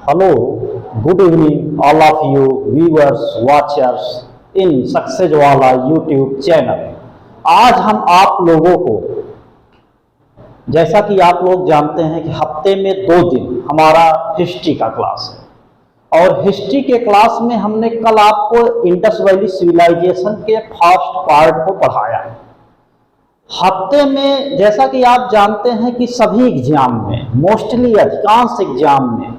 Hello, good evening, all of you viewers, watchers in success वाला YouTube channel. आज हम आप लोगों को, जैसा कि आप लोग जानते हैं कि हफ्ते में 2 दिन हमारा हिस्ट्री का क्लास है और हिस्ट्री के क्लास में हमने कल आपको इंडस वैली सिविलाइजेशन के फर्स्ट पार्ट को पढ़ाया है। हफ्ते में जैसा कि आप जानते हैं कि सभी एग्जाम में, मोस्टली अधिकांश एग्जाम में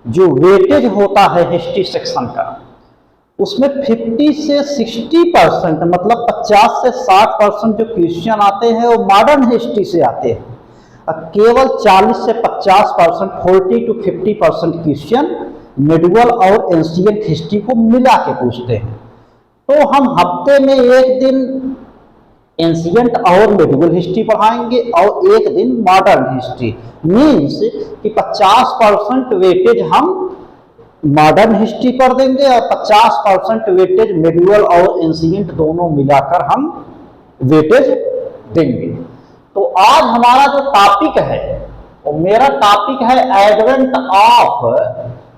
जो वेटेज होता है हिस्ट्री सेक्शन का, उसमें 50 से 60% मतलब 50 से 60% जो क्वेश्चन आते हैं वो मॉडर्न हिस्ट्री से आते हैं और केवल 40 से 50% 40 to 50% क्वेश्चन मिडिवल और एंशिएंट हिस्ट्री को मिला के पूछते हैं। तो हम हफ्ते में एक दिन एंशिएंट और मिडिवल हिस्ट्री पढ़ाएंगे और एक दिन मॉडर्न हिस्ट्री। मीन्स कि 50% वेटेज हम मॉडर्न हिस्ट्री पर देंगे और 50% वेटेज मिडिवल और एंशिएंट दोनों मिलाकर हम वेटेज देंगे। तो आज हमारा जो टॉपिक है वो मेरा टॉपिक है एडवेंट ऑफ,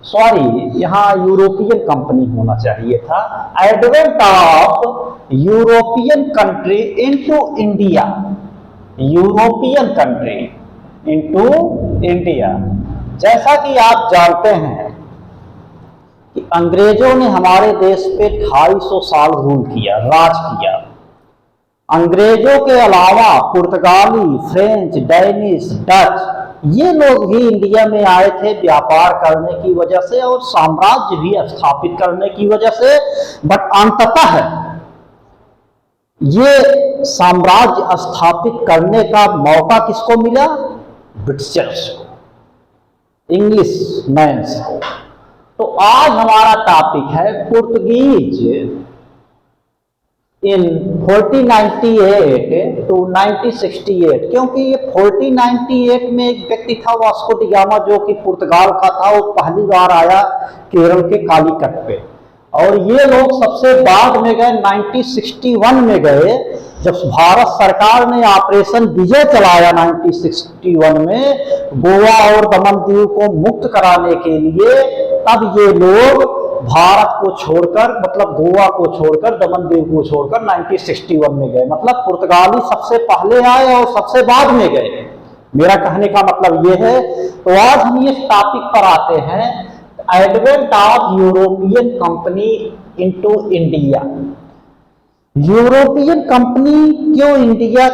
सॉरी यहाँ यूरोपियन कंपनी होना चाहिए था, advent of European country into India, European country into India. जैसा कि आप जानते हैं कि अंग्रेजों ने हमारे देश पे 250 साल रूल किया, राज किया। अंग्रेजों के अलावा पुर्तगाली, फ्रेंच, डेनिश, डच ये लोग भी इंडिया में आए थे व्यापार करने की वजह से और साम्राज्य भी स्थापित करने की वजह से। बट अंततः ये साम्राज्य स्थापित करने का मौका किसको मिला? ब्रिटिशर्स को, इंग्लिश मैन्स को। तो आज हमारा टॉपिक है पुर्तगीज इन 1498 टू 1968। क्योंकि ये 1498 में एक व्यक्ति था वास्को डी गामा, जो कि पुर्तगाल का था। वो पहली बार आया केरल के कालीकट पे और ये लोग सबसे बाद में गए, 1961 में गए जब भारत सरकार ने ऑपरेशन विजय चलाया 1961 में गोवा और दमन दीव को मुक्त कराने के लिए। तब ये लोग भारत को छोड़कर, मतलब गोवा को छोड़कर, दमन दीव को छोड़कर 1961 में गए। मतलब पुर्तगाली सबसे पहले आए और सबसे बाद में गए। मेरा कहने का मतलब ये है। तो आज हम इस टॉपिक पर आते हैं, advent of European company into India. European company क्यों इंडिया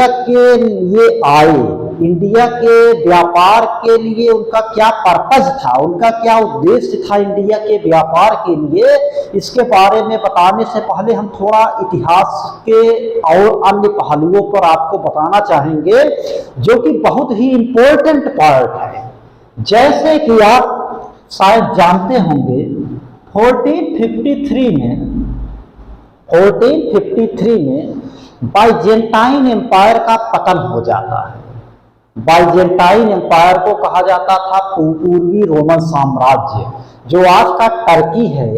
के लिए आए, इंडिया के व्यापार के लिए उनका क्या पर्पज था, उनका क्या उद्देश्य था इंडिया के व्यापार के लिए, इसके बारे में बताने से पहले हम थोड़ा इतिहास के और अन्य पहलुओं पर आपको बताना चाहेंगे जो कि बहुत ही इंपॉर्टेंट पार्ट है। जैसे कि आप शायद जानते होंगे 1453 में बाइजेंटाइन एम्पायर का पतन हो जाता है। बाइजेंटाइन एम्पायर को कहा जाता था पूर्वी रोमन साम्राज्य। जो आज का टर्की है,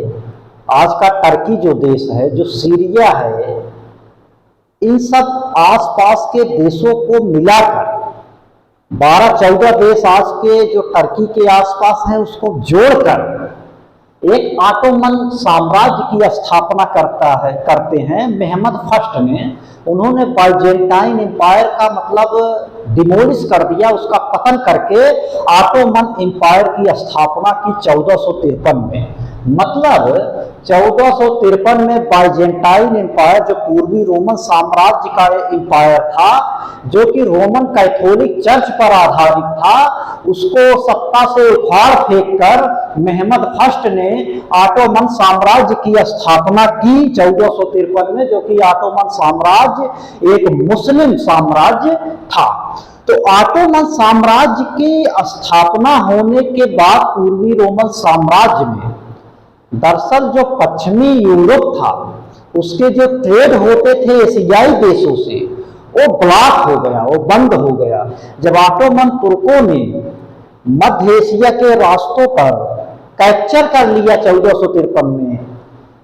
आज का टर्की जो देश है, जो सीरिया है, इन सब आसपास के देशों को मिलाकर 12-14 देश आज के जो टर्की के आसपास है उसको जोड़कर एक ऑटोमन साम्राज्य की स्थापना करते हैं मेहमद फर्स्ट ने। उन्होंने बाइजेंटाइन एम्पायर का मतलब डिमोलिश कर दिया, उसका पतन करके ऑटोमन एम्पायर की स्थापना की 1453 में। मतलब 1453 में बाइजेंटाइन एम्पायर, जो पूर्वी रोमन साम्राज्य का एम्पायर था, जो कि रोमन कैथोलिक चर्च पर आधारित था, उसको सत्ता से उखाड़ फेंक कर मेहमद फर्स्ट ने ऑटोमन साम्राज्य की स्थापना की 1453 में, जो कि ऑटोमन साम्राज्य एक मुस्लिम साम्राज्य था। तो ऑटोमन साम्राज्य की स्थापना होने के बाद पूर्वी रोमन साम्राज्य में दरअसल जो पश्चिमी यूरोप था उसके जो ट्रेड होते थे एशियाई देशों से, वो ब्लॉक हो गया, वो बंद हो गया। जब ऑटोमन तुर्कों ने मध्य एशिया के रास्तों पर कैप्चर कर लिया 1453 में,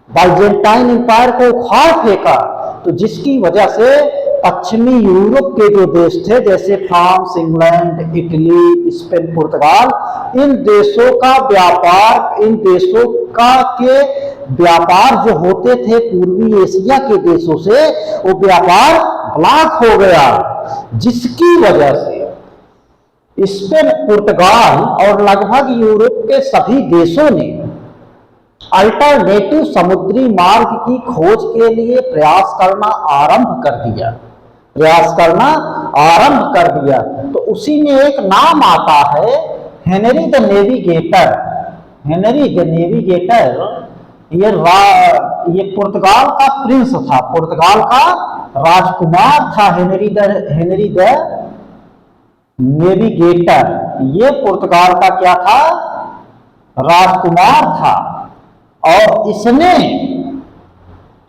बाइजेंटाइन एम्पायर को उखाड़ फेंका, तो जिसकी वजह से पश्चिमी यूरोप के जो देश थे जैसे फ्रांस, इंग्लैंड, इटली, स्पेन, पुर्तगाल, इन देशों का व्यापार, इन देशों का के व्यापार जो होते थे पूर्वी एशिया के देशों से, वो व्यापार ब्लॉक हो गया, जिसकी वजह से स्पेन, पुर्तगाल और लगभग यूरोप के सभी देशों ने अल्टरनेटिव समुद्री मार्ग की खोज के लिए प्रयास करना आरंभ कर दिया। तो उसी में एक नाम आता है Henry the navigator. Henry the navigator ये पुर्तगाल का प्रिंस था, पुर्तगाल का राजकुमार था हेनरी द नेविगेटर। ये पुर्तगाल का क्या था? राजकुमार था। और इसने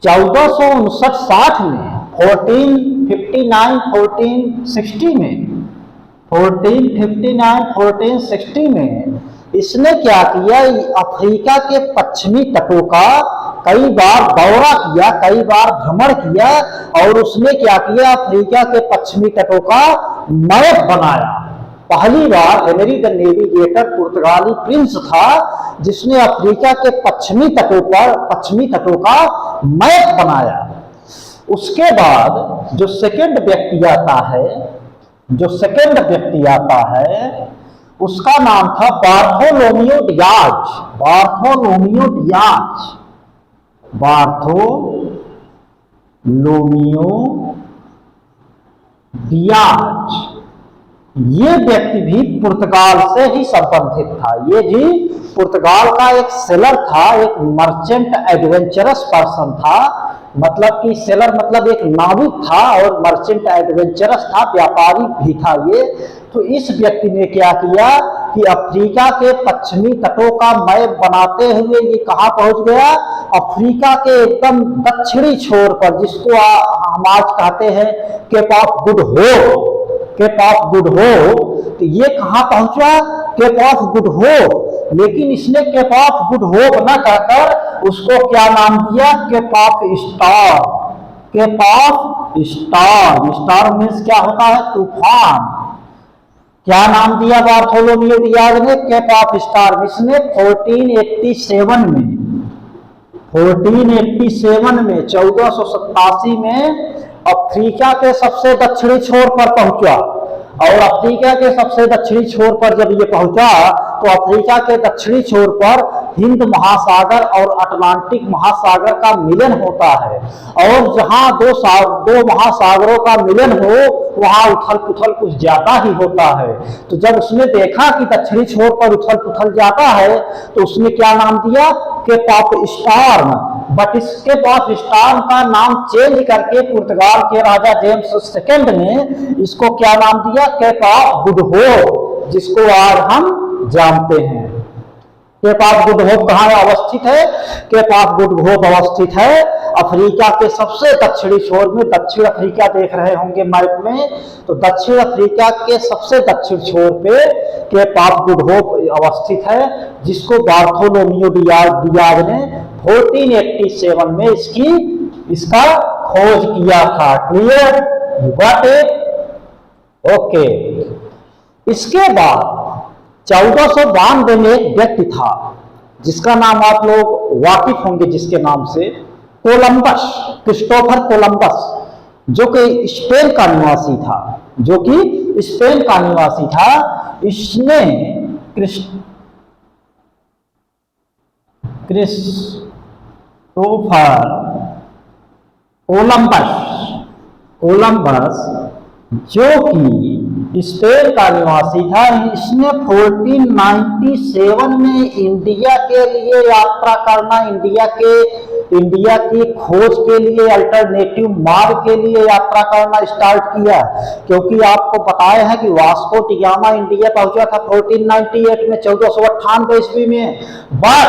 1459-60 में 1460 में इसने क्या किया? अफ्रीका के पश्चिमी तटों का कई बार दौरा किया, कई बार भ्रमण किया, और उसने क्या किया? अफ्रीका के पश्चिमी तटों का मैप बनाया। पहली बार हेनरी द नेविगेटर पुर्तगाली प्रिंस था जिसने अफ्रीका के पश्चिमी तटों का मैप बनाया। उसके बाद जो सेकंड व्यक्ति आता है उसका नाम था बार्थोलोमियो डियाज। ये व्यक्ति भी पुर्तगाल से ही संबंधित था। ये भी पुर्तगाल का एक सेलर था, एक मर्चेंट एडवेंचरस पर्सन था। मतलब कि सेलर मतलब एक नाविक था और मर्चेंट एडवेंचरस था, व्यापारी भी था ये। तो इस व्यक्ति ने क्या किया कि अफ्रीका के पश्चिमी तटों का मैप बनाते हुए ये कहाँ पहुंच गया? अफ्रीका के एकदम दक्षिणी छोर पर, जिसको हम आज कहते हैं केप ऑफ गुड होप। तो ये कहां पहुंचा? Cape of Good Hope. लेकिन इसने केप ऑफ गुड होप न कहकर उसको क्या नाम दिया? केप ऑफ स्टार मीन्स क्या होता है? तूफान। क्या नाम दिया बार्थोलोमियो डियाज ने? Cape of Star. इसने 1487 में 1487 में अफ्रीका के सबसे दक्षिणी छोर पर पहुंचा। और अफ्रीका के सबसे दक्षिणी छोर पर जब ये पहुंचा तो अफ्रीका के दक्षिणी छोर पर हिंद महासागर और अटलांटिक महासागर का मिलन होता है। और जहां दो महासागरों का मिलन हो वहां उथल पुथल कुछ ज्यादा ही होता है। तो जब उसने देखा कि दक्षिणी छोर पर उथल पुथल जाता है तो उसने क्या नाम दिया? Cape of Storm. बट इस केप ऑफ स्टॉर्म का नाम चेंज करके पुर्तगाल के राजा जेम्स II ने इसको क्या नाम दिया? केप ऑफ गुड होप, जिसको आज हम जानते हैं। केप ऑफ गुड होप कहाँ अवस्थित है? केप ऑफ गुड होप अवस्थित है अफ्रीका के सबसे दक्षिणी छोर में। दक्षिण अफ्रीका देख रहे होंगे मैप में, तो दक्षिण अफ्रीका के सबसे दक्षिण छोर पे केप ऑफ गुड होप अवस्थित है, जिसको बार्थोलोमियो डियाज ने 1487 में इसका खोज किया था। क्लियर? Got it? ओके। इसके बाद 1492 में एक व्यक्ति था जिसका नाम आप लोग वाकिफ होंगे, जिसके नाम से कोलंबस, क्रिस्टोफर कोलंबस, जो कि स्पेन का निवासी था। इसने क्रिस्टोफर कोलंबस जो कि स्पेन का निवासी था, इसने 1497 में इंडिया के लिए यात्रा करना, इंडिया की खोज के लिए, अल्टरनेटिव मार्ग के लिए यात्रा करना स्टार्ट किया। क्योंकि आपको बताया है कि वास्को डिगामा इंडिया पहुंचा था 1498 में, 1498 ईस्वी में। बट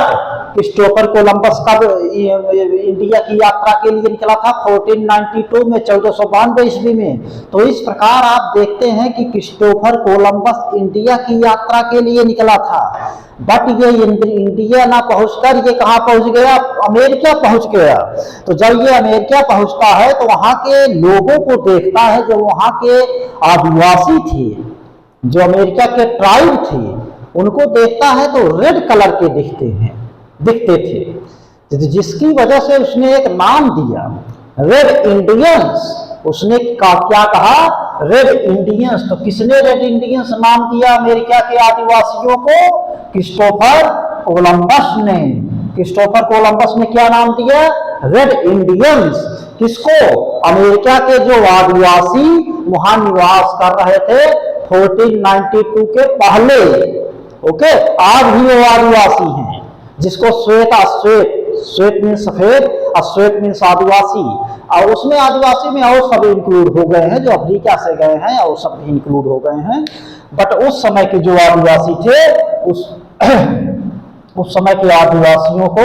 क्रिस्टोफर कोलंबस का इंडिया की यात्रा के लिए निकला था 1492 में, 1492 ईस्वी में। तो इस प्रकार आप देखते हैं कि क्रिस्टोफर कोलंबस इंडिया की यात्रा के लिए निकला था। बट ये इंडिया ना पहुंचकर ये कहाँ पहुंच गया, अमेरिका पहुंच गया। तो जब ये अमेरिका पहुंचता है तो वहां के लोगों को देखता है, जो वहां के आदिवासी थे, जो अमेरिका के ट्राइब थे, उनको देखता है तो रेड कलर के दिखते थे, जिसकी वजह से उसने एक नाम दिया रेड इंडियंस। उसने क्या कहा, रेड इंडियंस। तो किसने रेड इंडियंस नाम दिया अमेरिका के आदिवासियों को? क्रिस्टोफर कोलंबस ने। क्रिस्टोफर कोलंबस ने क्या नाम दिया? Red Indians. किसको? अमेरिका के जो आदिवासी वहां निवास कर रहे थे 1492 के पहले। ओके, आज भी वो आदिवासी हैं, जिसको श्वेत मीन सफेद, अश्वेत मीन आदिवासी। और उसमें आदिवासी में और सब इंक्लूड हो गए हैं, जो अफ्रीका से गए हैं और सब भी इंक्लूड हो गए हैं। बट उस समय के जो आदिवासी थे, उस समय के आदिवासियों को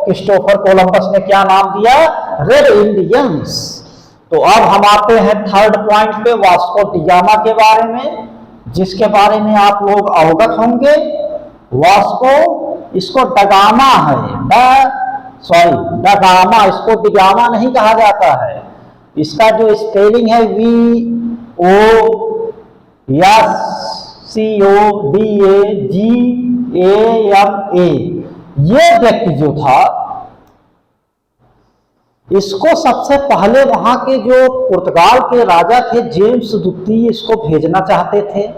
क्रिस्टोफर कोलंबस ने क्या नाम दिया? Red Indians. तो अब हम आते हैं थर्ड पॉइंट पे, वास्को डी गामा के बारे में, जिसके बारे में आप लोग अवगत होंगे। वास्को, इसको डगामा है, डगामा, इसको डिगामा नहीं कहा जाता है। इसका जो स्पेलिंग है VOSCODAGAMA। ये व्यक्ति जो था, इसको सबसे पहले वहां के जो पुर्तगाल के राजा थे जेम्स द्वितीय, इसको भेजना चाहते थे,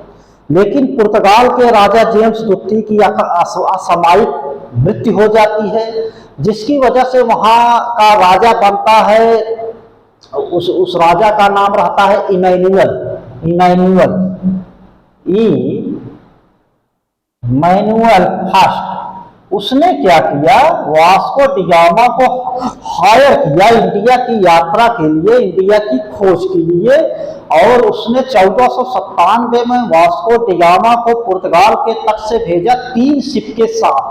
लेकिन पुर्तगाल के राजा जेम्स द्वितीय की असामयिक मृत्यु हो जाती है, जिसकी वजह से वहां का राजा बनता है, उस राजा का नाम रहता है इमैनुअल फर्स्ट। उसने क्या किया? वास्को डी गामा को हायर किया इंडिया की यात्रा के लिए, इंडिया की खोज के लिए। और उसने 1497 में वास्को डी गामा को पुर्तगाल के तट से भेजा 3 शिप के साथ,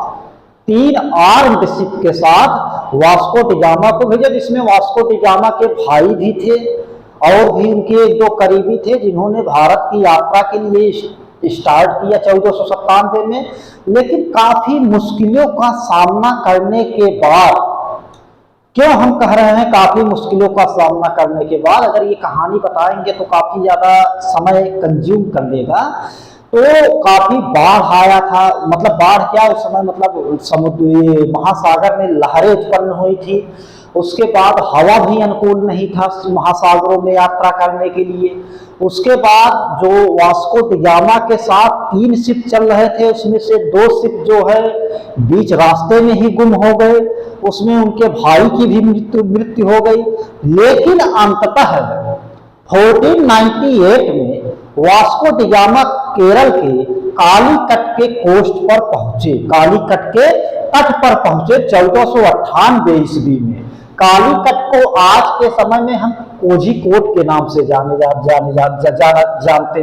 3 आर्म्ड शिप के साथ वास्को डी गामा को भेजा, जिसमें वास्को डी गामा के भाई भी थे और भी उनके एक दो करीबी थे, जिन्होंने भारत की यात्रा के लिए स्टार्ट किया 1497 में। लेकिन काफी मुश्किलों का सामना करने के बाद, क्यों हम कह रहे हैं काफी मुश्किलों का सामना करने के बाद, अगर ये कहानी बताएंगे तो काफी ज्यादा समय कंज्यूम कर लेगा। तो काफी बाढ़ आया था, मतलब बाढ़ क्या, उस समय मतलब समुद्री महासागर में लहरें उत्पन्न हुई थी। उसके बाद हवा भी अनुकूल नहीं था महासागरों में यात्रा करने के लिए। उसके बाद जो वास्को डी गामा के साथ 3 शिप चल रहे थे, उसमें से 2 शिप जो है बीच रास्ते में ही गुम हो गए, उसमें उनके भाई की भी मृत्यु हो गई। लेकिन अंततः 1498 में वास्को डी गामा केरल के कालीकट के कोस्ट पर पहुंचे, कालीकट के तट पर पहुंचे 1498 ईस्वी में। कालीकट को आज के समय में हम कोझिकोड के नाम से जानते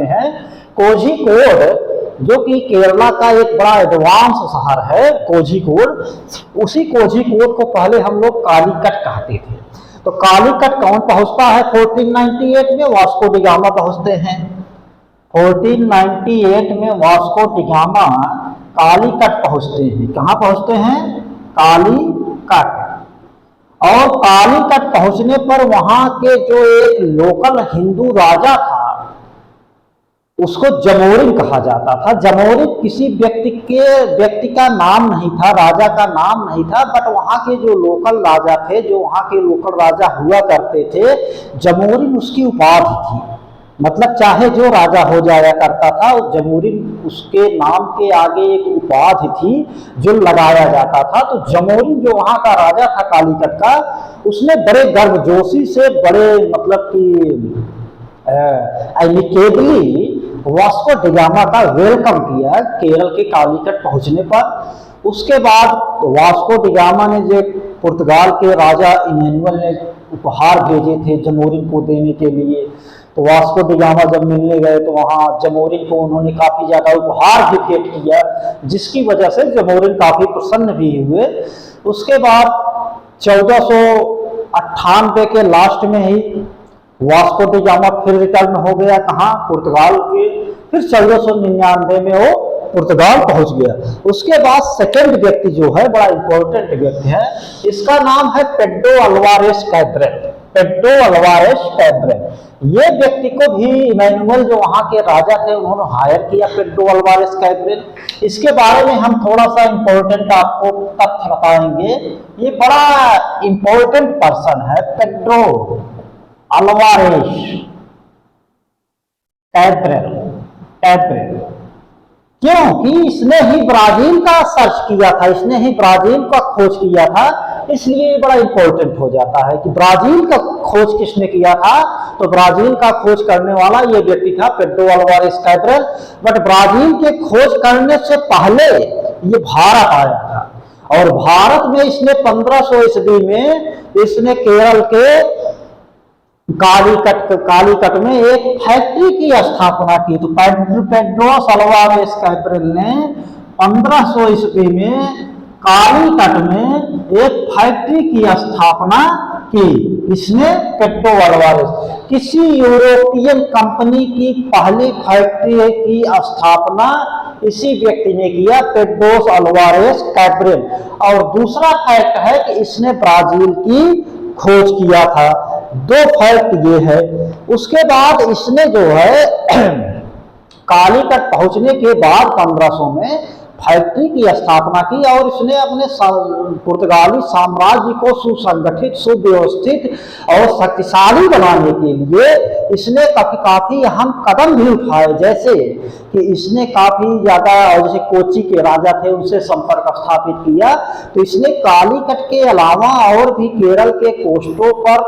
हैं। कोझिकोड, जो कि केरला का एक बड़ा एडवांस शहर है कोझिकोड, उसी कोझिकोड को पहले हम लोग कालीकट कहते थे। तो कालीकट कौन पहुंचता है 1498 में? वास्को डी गामा पहुंचते हैं। 1498 में वास्को डी गामा कालीकट पहुंचते हैं। कहां पहुंचते हैं? कालीकट। और कालीकट पहुंचने पर वहां के जो एक लोकल हिंदू राजा था, उसको जमोरिन कहा जाता था। जमोरिन किसी व्यक्ति का नाम नहीं था, राजा का नाम नहीं था, बट वहां के जो लोकल राजा थे, जो वहां के लोकल राजा हुआ करते थे, जमोरिन उसकी उपाधि थी। मतलब चाहे जो राजा हो जाया करता था, जमोरिन उसके नाम के आगे एक उपाधि थी जो लगाया जाता था। तो जमोरिन जो वहां का राजा था कालीकट का, उसने बड़े गर्मजोशी से, बड़े मतलब कि एमिकेबली वास्को डी गामा का वेलकम किया केरल के कालीकट पहुंचने पर। उसके बाद वास्को डी गामा ने जो पुर्तगाल के राजा इमैनुअल ने उपहार भेजे थे जमोरिन को देने के लिए, तो वास्को डी गामा जब मिलने गए तो वहां जमोरिन को उन्होंने काफी ज्यादा उपहार भी भेंट किया, जिसकी वजह से जमोरिन काफी प्रसन्न भी हुए। उसके बाद 1498 के लास्ट में ही वास्को डी गामा फिर रिटर्न हो गया, कहाँ? पुर्तगाल के। फिर 1499 में वो पुर्तगाल पहुंच गया। उसके बाद सेकंड व्यक्ति जो है बड़ा इंपॉर्टेंट व्यक्ति है, इसका नाम है Pedro Alvares Cabral. Pedro Alvares Cabral ये व्यक्ति को भी इमैनुअल जो वहां के राजा थे उन्होंने हायर किया, पेड्रो अल्वारेस कैब्रेल। इसके बारे में हम थोड़ा सा इंपॉर्टेंट आपको तथ्य बताएंगे। ये बड़ा इंपॉर्टेंट पर्सन है पेड्रो अल्वारेस कैब्रेल। क्योंकि इसने ही ब्राजील का सर्च किया था, इसने ही ब्राजील का खोज किया था, इसलिए बड़ा इंपॉर्टेंट हो जाता है कि ब्राजील का खोज किसने किया था। तो ब्राजील का खोज करने वाला ये व्यक्ति था Pedro Alvares Cabral. But Brazil के खोज करने से पहले ये भारत आया था, और भारत में इसने 1500 ईस्वी में इसने केरल के कालीकट में एक फैक्ट्री की स्थापना की। तो पेड्रो अल्वारेस कैब्रेल ने 1500 ईस्वी में कालीकट में एक फैक्ट्री की स्थापना की। इसने पेड्रो अल्वारेस, किसी यूरोपियन कंपनी की पहली फैक्ट्री की स्थापना इसी व्यक्ति ने किया, पेड्रो अल्वारेस कैब्रेल। और दूसरा फैक्ट है कि इसने ब्राजील की खोज किया था। दो फैक्ट ये है। उसके बाद इसने जो है कालीकट पहुंचने के बाद 1500 में फैक्ट्री की स्थापना की, और इसने अपने पुर्तगाली साम्राज्य को सुसंगठित, सुव्यवस्थित और शक्तिशाली बनाने के लिए इसने काफी अहम कदम भी उठाए। जैसे कि इसने काफी ज्यादा, और जैसे कोची के राजा थे उनसे संपर्क स्थापित किया। तो इसने कालीकट के अलावा और भी केरल के कोस्टों पर,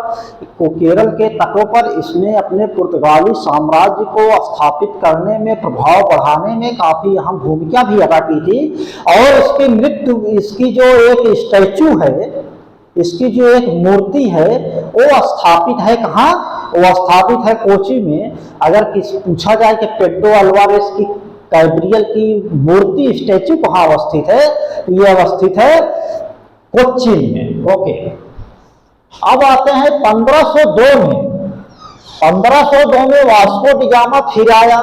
केरल के तटों पर इसने अपने पुर्तगाली साम्राज्य को स्थापित करने में, प्रभाव बढ़ाने में काफी अहम भूमिका भी अदा की थी। और इसकी मृत्यु, इसकी जो एक स्टैचू है, इसकी जो एक मूर्ति है वो स्थापित है कहाँ? वो स्थापित है कोची में। अगर किसी पूछा जाए कि पेड्रो अल्वारेस की कैब्रियल की मूर्ति, स्टैचू कहाँ अवस्थित है, ये अवस्थित है कोच्चि में। ओके, अब आते हैं 1502 में। 1502 में वास्को डी गामा फिर आया।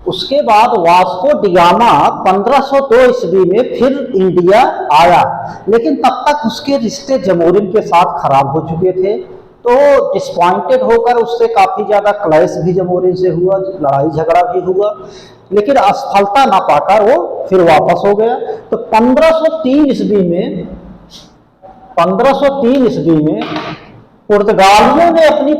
उसके बाद वास्को डी गामा 1502 ईस्वी में फिर इंडिया आया, लेकिन तब तक उसके रिश्ते जमोरिन के साथ खराब हो चुके थे। तो डिसपॉइंटेड होकर उससे काफी ज्यादा क्लैश भी जमोरिन से हुआ, लड़ाई झगड़ा भी हुआ, लेकिन असफलता ना पाकर वो फिर वापस हो गया। तो 1503 ईस्वी में पुर्तगालियों ने अपनी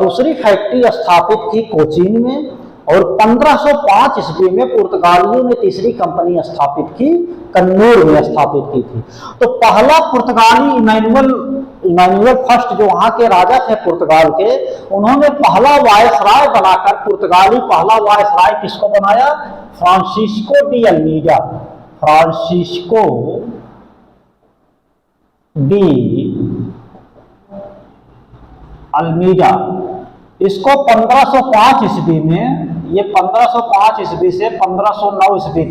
दूसरी फैक्ट्री स्थापित की कोचीन में, और 1505 ईस्वी में पुर्तगालियों ने तीसरी कंपनी स्थापित की, कन्नूर में स्थापित की थी। तो पहला पुर्तगाली इमैनुअल फर्स्ट जो वहां के राजा थे पुर्तगाल के, उन्होंने पहला वायसराय बनाकर, पुर्तगाली पहला वायसराय किसको बनाया? Francisco de Almeida. Francisco de Almeida, इसको 1505 ईस्वी में, ये 1505 ईस्वी से 1509 ईस्वी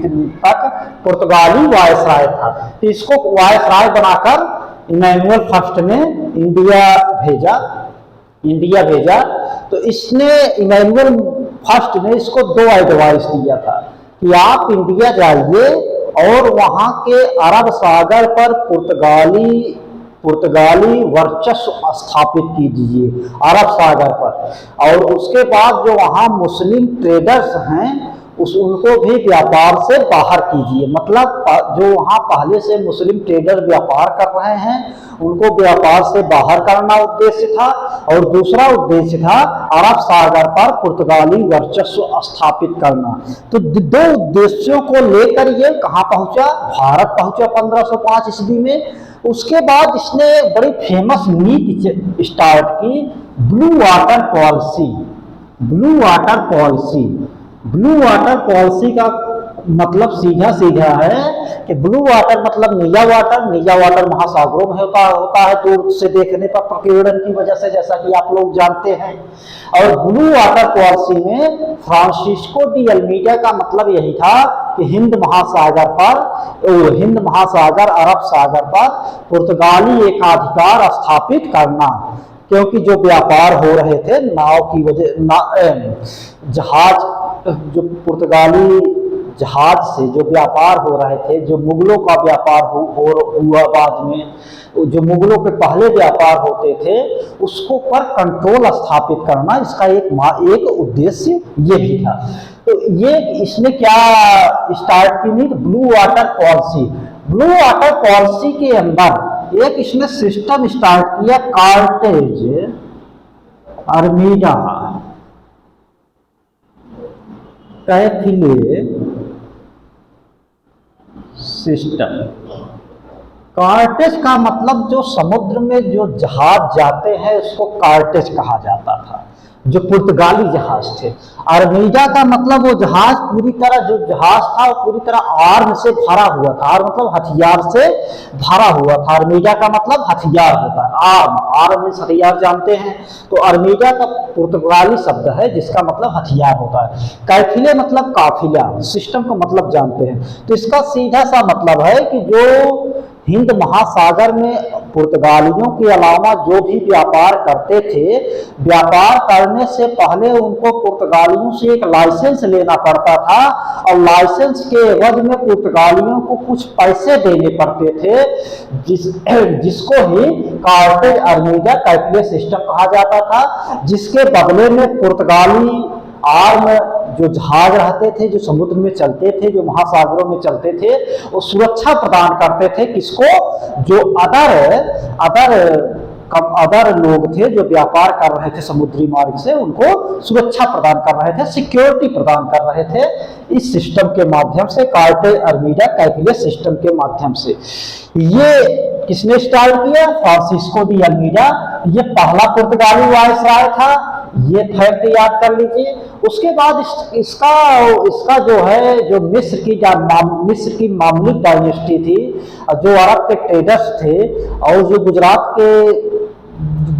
तक पुर्तगाली वायसराय था। तो इसको वायसराय बनाकर इमैनुअल फर्स्ट ने इंडिया भेजा। तो इसने, इमैनुअल फर्स्ट ने इसको दो एडवाइस दिया था कि आप इंडिया जाइए और वहां के अरब सागर पर पुर्तगाली वर्चस्व स्थापित कीजिए, अरब सागर पर। और उसके बाद जो वहां मुस्लिम ट्रेडर्स हैं उनको भी व्यापार से बाहर कीजिए। मतलब जो वहां पहले से मुस्लिम ट्रेडर व्यापार कर रहे हैं उनको व्यापार से बाहर करना उद्देश्य था, और दूसरा उद्देश्य था अरब सागर पर पुर्तगाली वर्चस्व स्थापित करना। तो दो उद्देश्यों को लेकर ये कहां पहुंचा? भारत पहुंचा 1505 ईस्वी में। उसके बाद इसने बड़ी फेमस नीति स्टार्ट की, blue water policy. Blue water policy, blue water policy का मतलब सीधा है कि ब्लू वाटर मतलब नीला वाटर। नीला वाटर महासागरों में होता है दूर से देखने पर प्रकीर्णन की वजह से, जैसा कि आप लोग जानते हैं। और ब्लू वाटर पॉलिसी में फ्रांसिस्को डी अल्मीडा का मतलब यही था कि हिंद महासागर, अरब सागर पर पुर्तगाली एकाधिकार स्थापित करना। क्योंकि जो व्यापार हो रहे थे नाव की वजह, जहाज, जो पुर्तगाली जहाज से जो व्यापार हो रहे थे, जो मुगलों का व्यापार हुआ बाद में, जो मुगलों के पहले व्यापार होते थे, उसको पर कंट्रोल स्थापित करना इसका एक उद्देश्य ये भी था। तो ये इसने क्या स्टार्ट की नहीं, blue water policy. Blue water policy के अंदर एक इसने सिस्टम स्टार्ट किया, कार्टेज अर्मीडा कैफिले सिस्टम। कार्टेज का मतलब जो समुद्र में जो जहाज जाते हैं उसको कार्टेज कहा जाता था, जो पुर्तगाली जहाज थे। अर्मीडा का मतलब वो जहाज पूरी तरह, जो जहाज था वो पूरी तरह आर्म से भरा हुआ था। आर्म मतलब हथियार से भरा हुआ था। अर्मीडा का मतलब हथियार होता है, आर्म मीन्स हथियार जानते हैं। तो अर्मीडा का पुर्तगाली शब्द है जिसका मतलब हथियार होता है। कैफिले मतलब काफिला, सिस्टम का मतलब जानते हैं। तो इसका सीधा सा मतलब है कि जो हिंद महासागर में पुर्तगालियों के अलावा जो भी व्यापार करते थे, व्यापार करने से पहले उनको पुर्तगालियों से एक लाइसेंस लेना पड़ता था, और लाइसेंस के एवज में पुर्तगालियों को कुछ पैसे देने पड़ते थे, जिसको ही कार्टेज अर्मीडा कैफिले सिस्टम कहा जाता था, जिसके बदले में पुर्तगाली आर्म जो जहाज रहते थे, जो समुद्र में चलते थे, जो महासागरों में चलते थे, वो सुरक्षा प्रदान करते थे किसको, जो अदर लोग थे जो व्यापार कर रहे थे समुद्री मार्ग से, उनको सुरक्षा प्रदान कर रहे थे, सिक्योरिटी प्रदान कर रहे थे इस सिस्टम के माध्यम से, कार्टेज अर्मीडा कैफिले सिस्टम के माध्यम से। ये किसने स्टार्ट किया, फ्रांसिस्को डी अल्मीडा। ये पहला पुर्तगाली वायसराय था, ये फैक्ट याद कर लीजिए। उसके बाद इसका जो है, जो मिस्र की मामलुक डायनेस्टी थी, जो अरब के ट्रेडर्स थे, और जो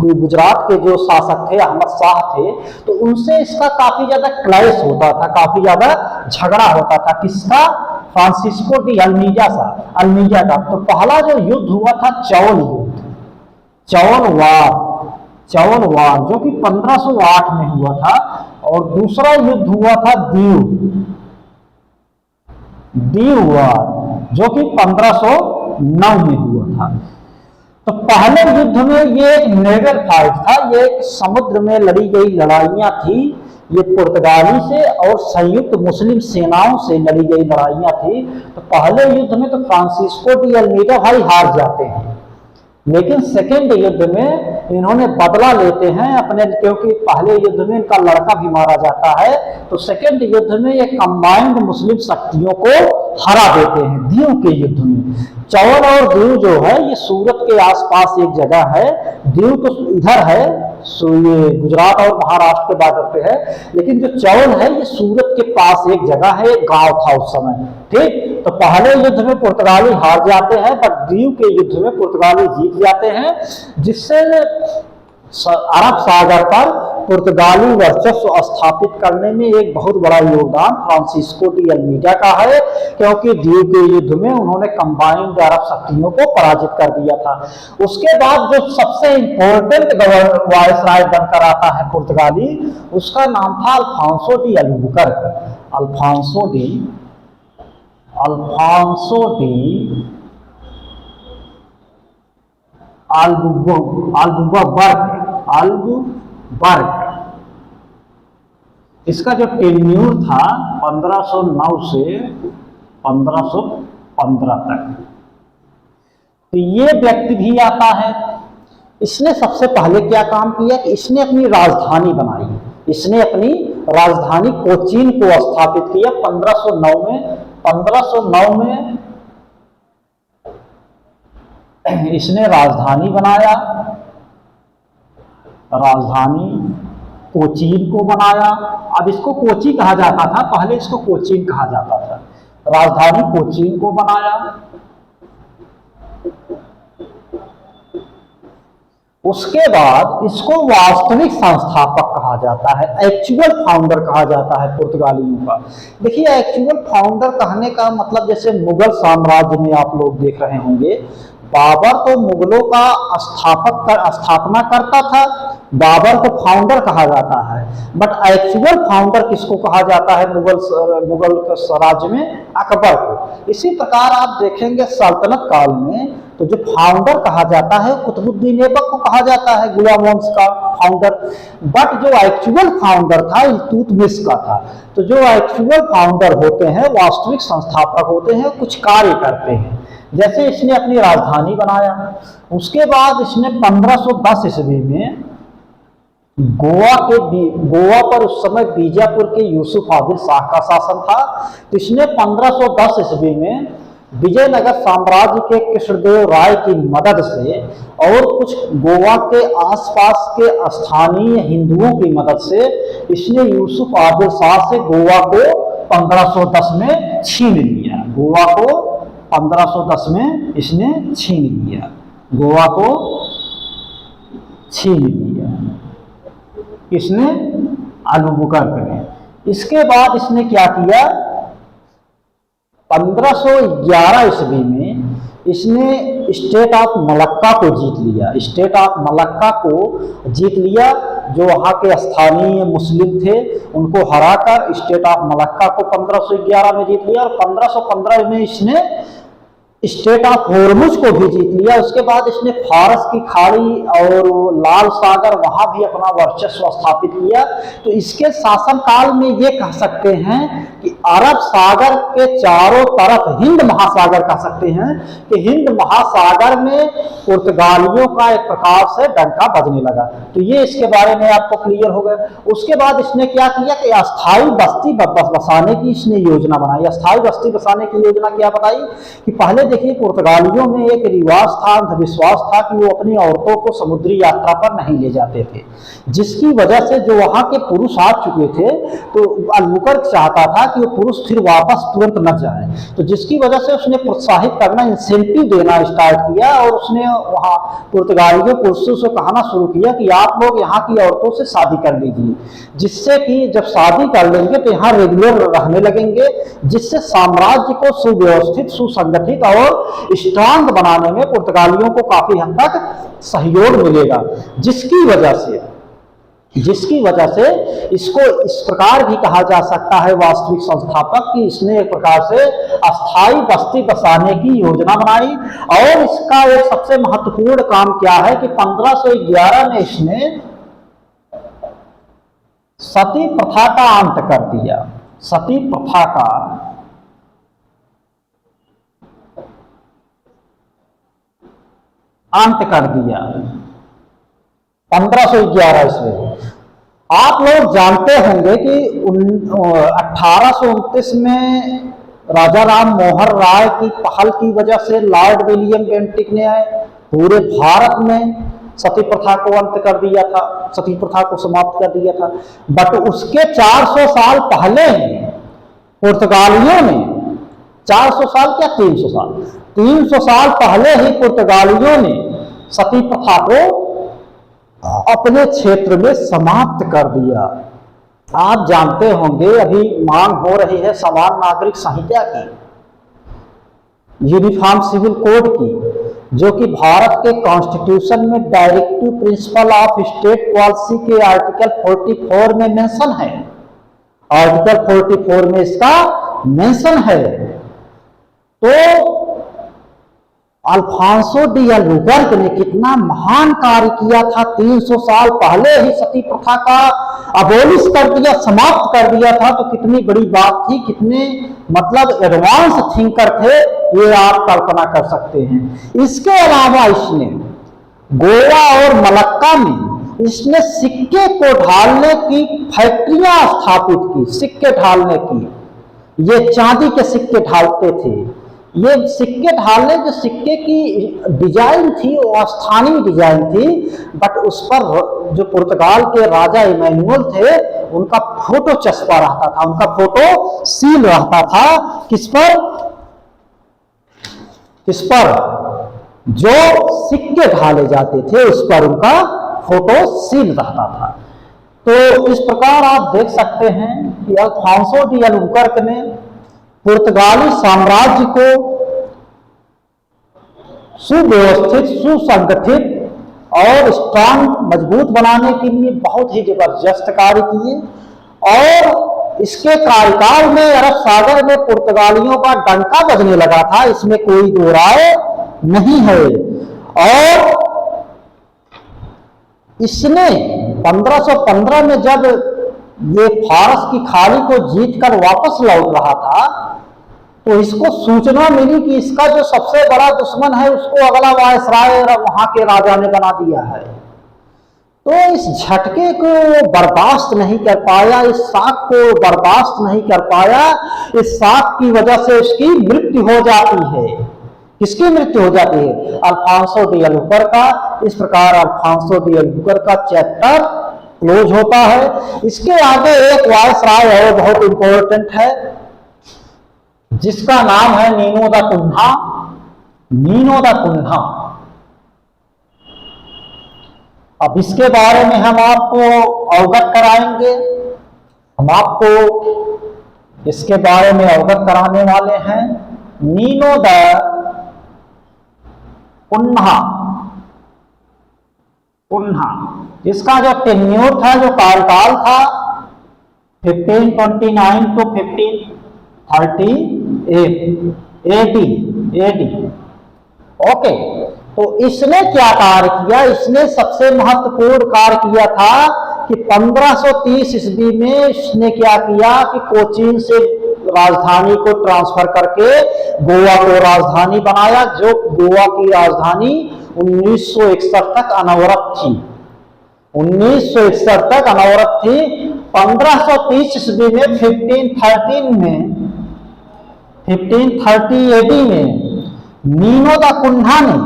गुजरात के जो शासक थे अहमद शाह थे, तो उनसे इसका काफी ज्यादा क्लैश होता था, काफी ज्यादा झगड़ा होता था। किसका, फ्रांसिस्को डी अल्मीडा का। तो पहला जो युद्ध हुआ था चौल युद्ध, चौल वार, जो कि 1508 में हुआ था, और दूसरा युद्ध हुआ था दीव वार, जो कि 1509 में हुआ था। तो पहले युद्ध में ये एक नेवल फाइट था, ये एक समुद्र में लड़ी गई लड़ाइयां थी। ये पुर्तगाली से और संयुक्त मुस्लिम सेनाओं से लड़ी गई लड़ाइयां थी। तो पहले युद्ध में तो फ्रांसिस्को डी अल्मीडा भाई हार जाते हैं, लेकिन सेकेंड युद्ध में इन्होंने बदला लेते हैं अपने, क्योंकि पहले युद्ध में इनका लड़का भी मारा जाता है। तो सेकेंड युद्ध में ये कंबाइंड मुस्लिम शक्तियों को हरा देते हैं दीव के युद्ध में। चौल और दीव जो है ये सूरत के आसपास एक जगह है। दीव तो इधर है, ये गुजरात और महाराष्ट्र के बॉर्डर पे है, लेकिन जो चौल है ये सूरत के पास एक जगह है, एक गांव था उस समय। ठीक, तो पहले युद्ध में पुर्तगाली हार जाते हैं, पर दीव के युद्ध में पुर्तगाली जीत जाते हैं, जिससे अरब सागर पर पुर्तगाली वर्चस्व स्थापित करने में एक बहुत बड़ा योगदान फ्रांसिस्को डी अल्मीडा का है, क्योंकि दीव के युद्ध में उन्होंने कंबाइंड अरब शक्तियों को पराजित कर दिया था। उसके बाद जो सबसे इंपॉर्टेंट वायसराय बनकर आता है पुर्तगाली, उसका नाम था अल्फांसो डी अल्बुकर्क। अल्बुकर्क। इसका जो टेन्यूर था 1509 से 1515 तक। तो ये व्यक्ति भी आता है। इसने सबसे पहले क्या काम किया कि इसने अपनी राजधानी बनाई। इसने अपनी राजधानी कोचीन को स्थापित किया 1509 में। 1509 में इसने राजधानी बनाया, राजधानी कोचीन को बनाया। अब इसको कोची कहा जाता था, पहले इसको कोचीन कहा जाता था। राजधानी कोचीन को बनाया। उसके बाद इसको वास्तविक संस्थापक कहा जाता है, एक्चुअल फाउंडर कहा जाता है पुर्तगालियों का। देखिए, एक्चुअल फाउंडर कहने का मतलब, जैसे मुगल साम्राज्य में आप लोग देख रहे होंगे, बाबर तो मुगलों का स्थापना करता था, बाबर को फाउंडर कहा जाता है, बट एक्चुअल फाउंडर किसको कहा जाता है मुगल स्वराज्य में? अकबर को। इसी प्रकार आप देखेंगे सल्तनत काल में तो जो फाउंडर कहा जाता है कुतुबुद्दीन ऐबक को कहा जाता है, गुलाम वंश का फाउंडर। बट जो एक्चुअल फाउंडर था इल्तुतमिश का था। तो जो एक्चुअल फाउंडर होते हैं, वास्तविक संस्थापक होते हैं, कुछ कार्य करते हैं। जैसे इसने अपनी राजधानी बनाया, उसके बाद इसने 1510 ईस्वी में गोवा पर उस समय बीजापुर के यूसुफ आदिल शाह का शासन था। तो इसने 1510 ईस्वी में विजयनगर साम्राज्य के कृष्णदेव राय की मदद से और कुछ गोवा के आसपास के स्थानीय हिंदुओं की मदद से इसने यूसुफ आदिल शाह से गोवा को 1510 में छीन लिया। गोवा को 1510 में इसने छीन लिया, गोवा को छीन लिया इसने अलबुकर्क ने। इसके बाद इसने क्या किया? 1511 ईस्वी में इसने स्टेट ऑफ मलक्का को जीत लिया। स्टेट ऑफ मलक्का को जीत लिया, जो वहाँ के स्थानीय मुस्लिम थे उनको हराकर स्टेट ऑफ मलक्का को 1511 में जीत लिया। और 1515 में इसने स्टेट ऑफ होर्मुज को भी जीत लिया। उसके बाद इसने फारस की खाड़ी और लाल सागर वहां भी अपना वर्चस्व स्थापित किया। तो इसके शासनकाल में ये कह सकते हैं कि अरब सागर के चारों तरफ हिंद महासागर कह सकते हैं कि हिंद महासागर में पुर्तगालियों का एक प्रकार से डंका बजने लगा। तो ये इसके बारे में आपको क्लियर हो गया। उसके बाद इसने क्या किया कि अस्थायी बस्ती बसाने की इसने योजना बनाई। अस्थायी बस्ती बसाने की योजना क्या बताई कि पहले देखिए पुर्तगालियों में एक रिवाज था, अंधविश्वास था कि वो अपनी औरतों को समुद्री यात्रा पर नहीं ले जाते थे, जिसकी वजह से जो वहां के पुरुष आ चुके थे तो अलबुकर्क चाहता था कि वो पुरुष फिर वापस तुरंत न जाए। तो जिसकी वजह से उसने प्रोत्साहित करना, इंसेंटिव देना स्टार्ट किया और उसने वहां पुर्तगालियों पुरुषों से कहना शुरू किया कि आप लोग यहाँ की औरतों से शादी कर लीजिए, जिससे कि जब शादी कर लेंगे तो यहाँ रेगुलर रहने लगेंगे, जिससे साम्राज्य को सुव्यवस्थित, सुसंगठित और स्ट्रांग बनाने में पुर्तगालियों को काफी हद तक सहयोग मिलेगा। जिसकी वजह से इसको इस प्रकार भी कहा जा सकता है वास्तविक संस्थापक कि इसने एक प्रकार से अस्थायी बस्ती बसाने की योजना बनाई। और इसका एक सबसे महत्वपूर्ण काम क्या है कि 1511 में इसने सती प्रथा का अंत कर दिया। सती प्रथा का अंत कर दिया 1511 ईस्वी। आप लोग जानते होंगे कि 1829 में राजा राम मोहन राय की पहल की वजह से लॉर्ड विलियम बेंटिक ने पूरे भारत में सती प्रथा को अंत कर दिया था, सती प्रथा को समाप्त कर दिया था। बट उसके 400 साल पहले पुर्तगालियों ने 400 साल क्या 300 साल 300 साल पहले ही पुर्तगालियों ने सती प्रथा को अपने क्षेत्र में समाप्त कर दिया। आप जानते होंगे अभी मांग हो रही है समान नागरिक संहिता की, यूनिफॉर्म सिविल कोड की, जो कि भारत के कॉन्स्टिट्यूशन में directive principle of state policy के आर्टिकल 44 में मेंशन है। आर्टिकल 44 में इसका मेंशन है। तो अल्फांसो डी अलबुकर्क ने कितना महान कार्य किया था, 300 साल पहले ही सती प्रथा का अबोलिश कर दिया, समाप्त कर दिया था। तो कितनी बड़ी बात थी, कितने मतलब एडवांस थिंकर थे, ये आप कल्पना कर सकते हैं। इसके अलावा इसने गोवा और मलक्का में इसने सिक्के को ढालने की फैक्ट्रियां स्थापित की, सिक्के ढालने की। ये चांदी के सिक्के ढालते थे। ये सिक्के ढालने, जो सिक्के की डिजाइन थी वो स्थानीय डिजाइन थी, बट उस पर जो पुर्तगाल के राजा इमैनुअल थे उनका फोटो चस्पा रहता था, उनका फोटो सील रहता था। किस पर जो सिक्के ढाले जाते थे उस पर उनका फोटो सील रहता था। तो इस प्रकार आप देख सकते हैं कि अल्फांसो डी अलबुकर्क ने पुर्तगाली साम्राज्य को सुव्यवस्थित, सुसंगठित और स्ट्रांग, मजबूत बनाने के लिए बहुत ही जबरदस्त कार्य किए। और इसके कार्यकाल में अरब सागर में पुर्तगालियों का डंका बजने लगा था, इसमें कोई दो राय नहीं है। और इसने 1515 में जब ये फारस की खाड़ी को जीतकर वापस लौट रहा था, तो इसको सूचना मिली कि इसका जो सबसे बड़ा दुश्मन है उसको अगला वायसराय वहां के राजा ने बना दिया है। तो इस झटके को बर्दाश्त नहीं कर पाया, इस शाक को बर्दाश्त नहीं कर पाया। इस शाक की वजह से उसकी मृत्यु हो जाती है। किसकी मृत्यु हो जाती है? अल्फांसो डी अल्बुकर का। इस प्रकार अल्फांसो डी अल्बुकर का चैप्टर क्लोज होता है। इसके आगे एक वायसराय है, बहुत इंपॉर्टेंट है, जिसका नाम है नीनो दा कुन्हा। नीनो दा कुन्हा। अब इसके बारे में हम आपको अवगत कराएंगे। हम आपको इसके बारे में अवगत कराने वाले हैं। नीनो दा कुन्हा। कुन्हा इसका जो टेन्योर था, जो कार्यकाल था, 1529 टू 1538 एडी। ओके, तो इसने क्या कार्य किया? इसने सबसे महत्वपूर्ण कार्य किया था कि 1530 ईस्वी में इसने क्या किया कि कोचीन से राजधानी को ट्रांसफर करके गोवा को राजधानी बनाया, जो गोवा की राजधानी 1961 तक अनवरत थी। 1961 तक अनवरत थी। 1530 ईस्वी में 1530 एडी में नीनो दा कुन्हा ने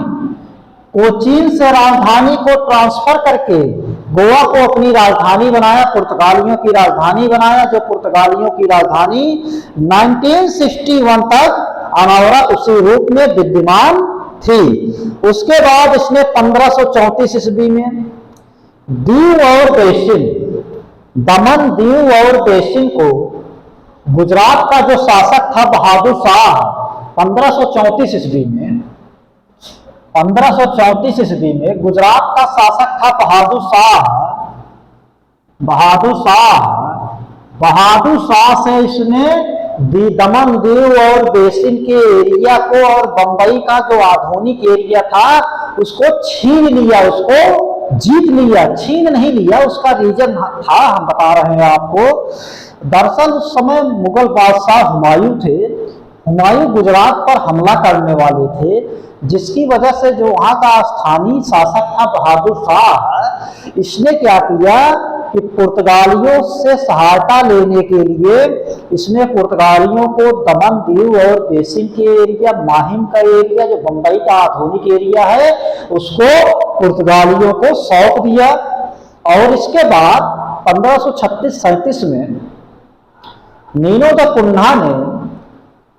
कोचीन से राजधानी को ट्रांसफर करके गोवा को अपनी राजधानी बनाया, पुर्तगालियों की राजधानी बनाया, जो पुर्तगालियों की राजधानी 1961 तक अनवरत उसी रूप में विद्यमान थी। उसके बाद इसने 1534 ईस्वी में दीव और बेसिन, दमन, दीव और बेसिन को गुजरात का जो शासक था बहादुर शाह, 1534 ईस्वी में 1534 ईस्वी में गुजरात का शासक था बहादुर शाह। बहादुर शाह से इसने दमन, दीव और बेसिन के एरिया को और बंबई का जो आधुनिक एरिया था उसको छीन लिया, उसको जीत लिया। छीन नहीं लिया, उसका रीजन था, हम बता रहे हैं आपको। दरअसल उस समय मुगल बादशाह हुमायूं थे। हुमायूं गुजरात पर हमला करने वाले थे, जिसकी वजह से जो वहां का स्थानीय शासक था बहादुर शाह, इसने क्या किया कि पुर्तगालियों से सहायता लेने के लिए इसने पुर्तगालियों को दमन, दीव और बेसिन के एरिया, माहिम का एरिया, जो बंबई का आधुनिक एरिया है, उसको पुर्तगालियों को सौंप दिया। और इसके बाद 1536-37 में नीनो दा कुन्हा ने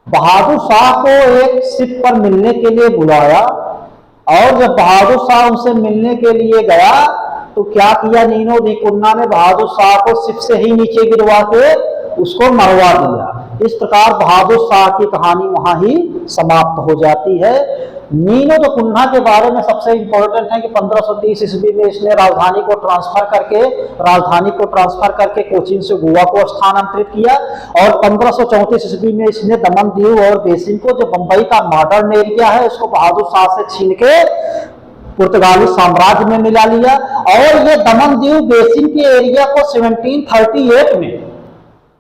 बहादुर शाह को एक शिप पर मिलने के लिए बुलाया। और जब बहादुर शाह उनसे मिलने के लिए गया तो क्या किया नीनो दी कुन्हा ने? बहादुर शाह को शिप से ही नीचे गिरवा के उसको मरवा दिया। इस प्रकार बहादुर शाह की कहानी वहां ही समाप्त हो जाती है। नीनो दा कुन्हा के बारे में सबसे इंपॉर्टेंट है कि 1530 ईस्वी में इसने राजधानी को ट्रांसफर करके कोचीन से गोवा को स्थानांतरित किया। और 1534 ईस्वी में इसने दमन, दीव और बेसिन को, जो बंबई का मॉडर्न एरिया है, उसको बहादुर शाह से छीन के पुर्तगाली साम्राज्य में मिला लिया। और ये दमन, दीव, बेसिन के एरिया को 1738 में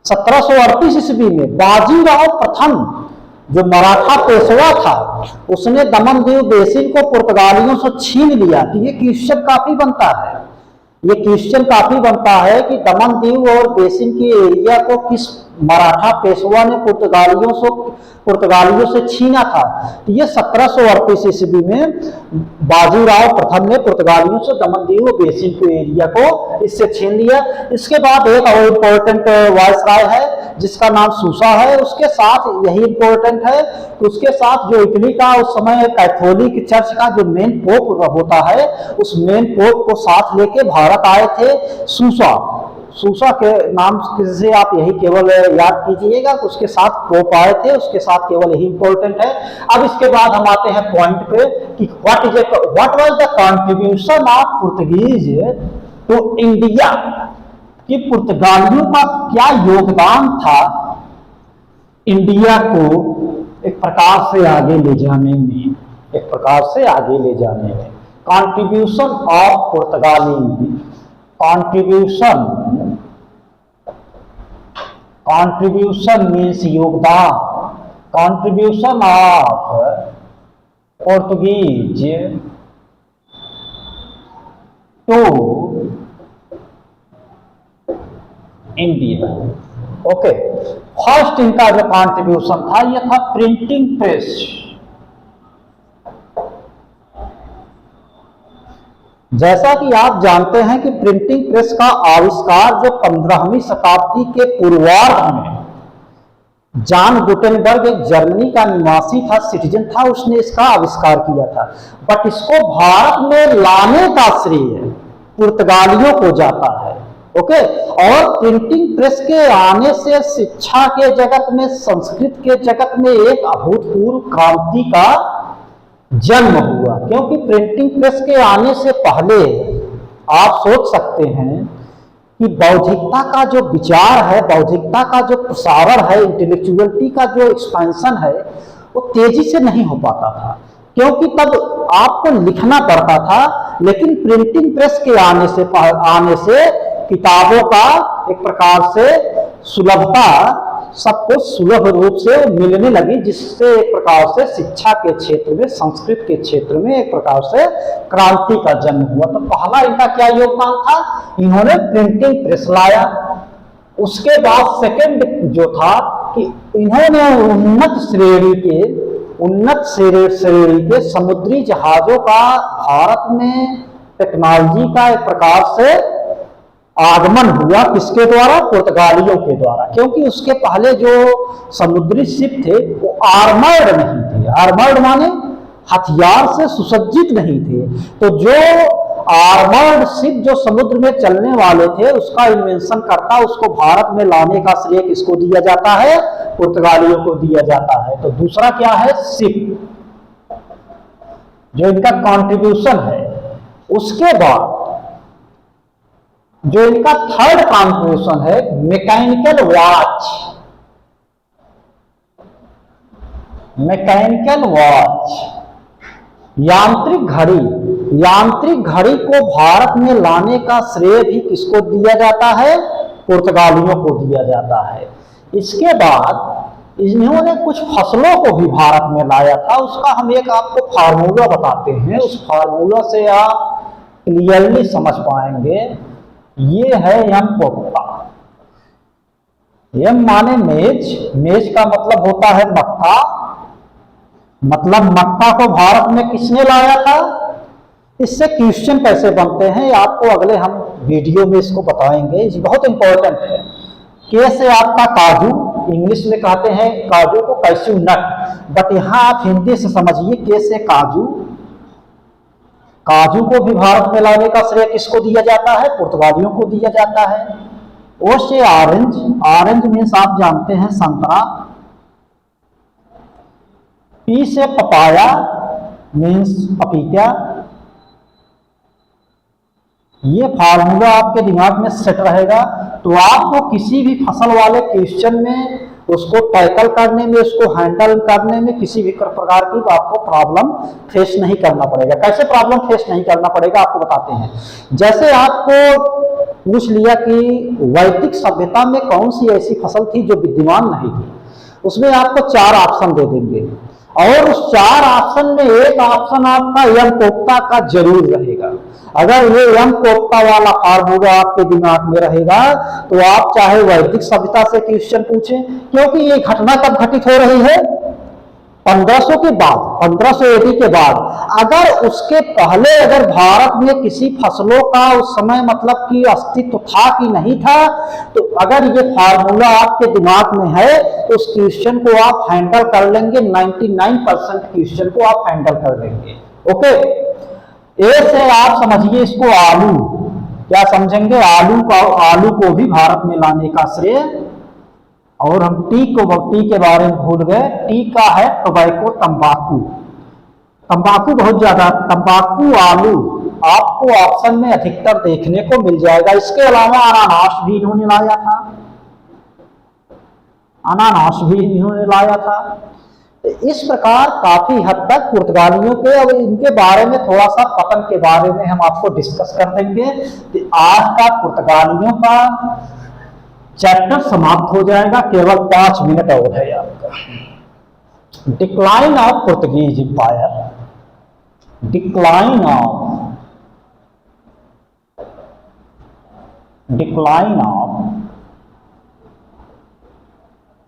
1738 ईस्वी में बाजीराव प्रथम, जो मराठा पेशवा था, उसने दमन, दीव, बेसिन को पुर्तगालियों से छीन लिया। तो ये क्वेश्चन काफी बनता है कि दमन, दीव और बेसिन के एरिया को किस मराठा पेशवा ने पुर्तगालियों से छीना था। तो ये 1738 ईस्वी में बाजीराव प्रथम ने पुर्तगालियों से दमन, दीव और बेसिन के एरिया को इससे छीन लिया। इसके बाद एक और इम्पोर्टेंट वायसराय है जिसका नाम सूसा है। उसके साथ यही इम्पोर्टेंट है कि उसके साथ जो इटली का उस समय कैथोलिक चर्च का जो मेन पोप होता है, उस मेन पोप को साथ लेके भारत आए थे सूसा। सूसा के नाम से आप यही केवल याद कीजिएगा, उसके साथ पोप आए थे, उसके साथ केवल यही इंपॉर्टेंट है। अब इसके बाद हम आते हैं पॉइंट पे कि what was the contribution of Portuguese to India, कि पुर्तगालियों का क्या योगदान था इंडिया को एक प्रकार से आगे ले जाने में, एक प्रकार से आगे ले जाने में। कंट्रीब्यूशन ऑफ पुर्तगाली, कंट्रीब्यूशन मीन्स योगदान, contribution of Portuguese to India. Okay, first इनका जो कंट्रीब्यूशन था यह था प्रिंटिंग प्रेस। जैसा कि आप जानते हैं कि प्रिंटिंग प्रेस का आविष्कार जो 15वीं शताब्दी के पूर्वार्ध में जॉन गुटेनबर्ग, एक जर्मनी का निवासी था, सिटीजन था, उसने इसका आविष्कार किया था। बट इसको भारत में लाने का श्रेय पुर्तगालियों को जाता है। ओके, और प्रिंटिंग प्रेस के आने से शिक्षा के जगत में, संस्कृत के जगत में एक अभूतपूर्व क्रांति का जन्म हुआ। क्योंकि प्रिंटिंग प्रेस के आने से पहले आप सोच सकते हैं कि बौद्धिकता का जो विचार है, बौद्धिकता का जो प्रसारण है, इंटेलेक्चुअलिटी का जो एक्सपेंशन है, वो तेजी से नहीं हो पाता था, क्योंकि तब आपको लिखना पड़ता था। लेकिन प्रिंटिंग प्रेस के आने से किताबों का एक प्रकार से सुलभता, सबको सुलभ रूप से मिलने लगी, जिससे एक प्रकार से शिक्षा के क्षेत्र में, संस्कृत के क्षेत्र में एक प्रकार से क्रांति का जन्म हुआ। तो पहला इनका क्या योगदान था, इन्होंने प्रिंटिंग प्रेस लाया। उसके बाद सेकंड जो था कि इन्होंने उन्नत श्रेणी के समुद्री जहाजों का भारत में टेक्नोलॉजी का एक प्रकार से आगमन हुआ। किसके द्वारा? पुर्तगालियों के द्वारा। क्योंकि उसके पहले जो समुद्री शिप थे वो आर्मर्ड नहीं थे। आर्मर्ड माने हथियार से सुसज्जित नहीं थे। तो जो आर्मर्ड शिप जो समुद्र में चलने वाले थे, उसका इन्वेंशन करता, उसको भारत में लाने का श्रेय किसको दिया जाता है? पुर्तगालियों को दिया जाता है। तो दूसरा क्या है? शिप, जो इनका कंट्रीब्यूशन है। उसके बाद जो इनका थर्ड कंट्रीब्यूशन है, मैकेनिकल वॉच। मैकेनिकल वॉच, यांत्रिक घड़ी। यांत्रिक घड़ी को भारत में लाने का श्रेय भी किसको दिया जाता है? पुर्तगालियों को दिया जाता है। इसके बाद इन्होंने कुछ फसलों को भी भारत में लाया था। उसका हम एक आपको फार्मूला बताते हैं, उस फार्मूला से आप क्लियरली समझ पाएंगे। ये है यम कोफ्ता। यम माने मेज, मेज का मतलब होता है मक्का। मतलब मक्का को भारत में किसने लाया था? इससे क्वेश्चन कैसे बनते हैं आपको अगले हम वीडियो में इसको बताएंगे। ये बहुत इंपॉर्टेंट है। के से आपका काजू, इंग्लिश में कहते हैं काजू को कैस्यू नट, बट यहां आप हिंदी से समझिए। के से काजू, काजू को भी भारत में लाने का श्रेय किसको दिया जाता है? पुर्तगालियों को दिया जाता है। ओ से ऑरेंज, ऑरेंज मीन्स आप जानते हैं संतरा। पी से पपाया मीन्स पपीता। ये फार्मूला आपके दिमाग में सेट रहेगा। तो आपको किसी भी फसल वाले क्वेश्चन में उसको टैकल करने में, उसको हैंडल करने में किसी भी प्रकार की आपको प्रॉब्लम फेस नहीं करना पड़ेगा। कैसे प्रॉब्लम फेस नहीं करना पड़ेगा आपको बताते हैं। जैसे आपको पूछ लिया कि वैदिक सभ्यता में कौन सी ऐसी फसल थी जो विद्यमान नहीं थी, उसमें आपको 4 ऑप्शन दे देंगे और उस 4 ऑप्शन में एक ऑप्शन आपका यम कोफ्ता का जरूर रहेगा। अगर ये यम कोफ्ता वाला फार्मूला आपके दिमाग में रहेगा तो आप चाहे वैदिक सभ्यता से क्वेश्चन पूछें, क्योंकि ये घटना कब घटित हो रही है? 1500 के बाद, 1500 AD के बाद। अगर उसके पहले अगर भारत में किसी फसलों का उस समय मतलब कि अस्तित्व था कि नहीं था, तो अगर ये फार्मूला आपके दिमाग में है तो उस क्वेश्चन को आप हैंडल कर लेंगे। 99% क्वेश्चन को आप हैंडल कर लेंगे। ओके, ए से आप समझिए इसको आलू। क्या समझेंगे? आलू को भी भारत में लाने का श्रेय। और हम टी के बारे में भूल गए। टी का है टोबैको, तंबाकू। तंबाकू बहुत ज्यादा, तंबाकू, आलू आपको ऑप्शन में अधिकतर देखने को मिल जाएगा। इसके अलावा अनानास भी इन्होंने लाया था, अनानास भी इन्होंने लाया था। इस प्रकार काफी हद तक पुर्तगालियों के, और इनके बारे में थोड़ा सा पतन के बारे में हम आपको डिस्कस कर देंगे। कि आज का पुर्तगालियों का चैप्टर समाप्त हो जाएगा, केवल 5 मिनट और है आपका। Decline of Portuguese empire, decline of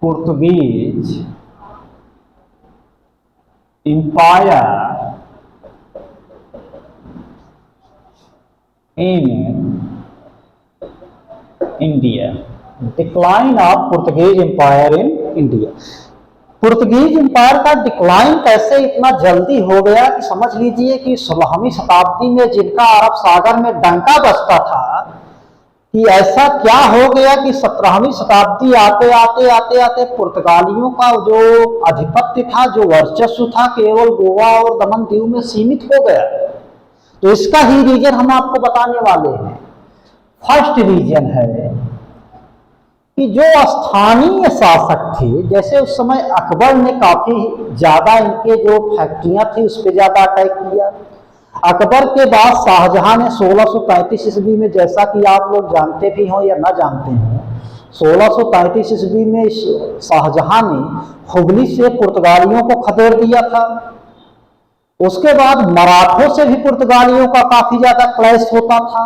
Portuguese empire in India. Decline of Portuguese empire in India. Portuguese empire का डिक्लाइन कैसे इतना जल्दी हो गया कि समझ लीजिए कि 16वीं शताब्दी में जिनका अरब सागर में डंका बजता था, कि ऐसा क्या हो गया कि 17वीं शताब्दी आते आते आते आते पुर्तगालियों का जो आधिपत्य था, जो वर्चस्व था, केवल गोवा और दमन दीव में सीमित हो गया। तो इसका ही रीजन हम आपको बताने वाले हैं। फर्स्ट रीजन है कि जो स्थानीय शासक थे, जैसे उस समय अकबर ने काफी ज्यादा इनके जो फैक्ट्रियां थी उस पर ज्यादा अटैक किया। अकबर के बाद शाहजहां ने 1635 ईस्वी में, जैसा कि आप लोग जानते भी हो या ना जानते हो, 1635 ईस्वी में शाहजहां ने हुबली से पुर्तगालियों को खदेड़ दिया था। उसके बाद मराठों से भी पुर्तगालियों का काफी ज्यादा क्लैश होता था।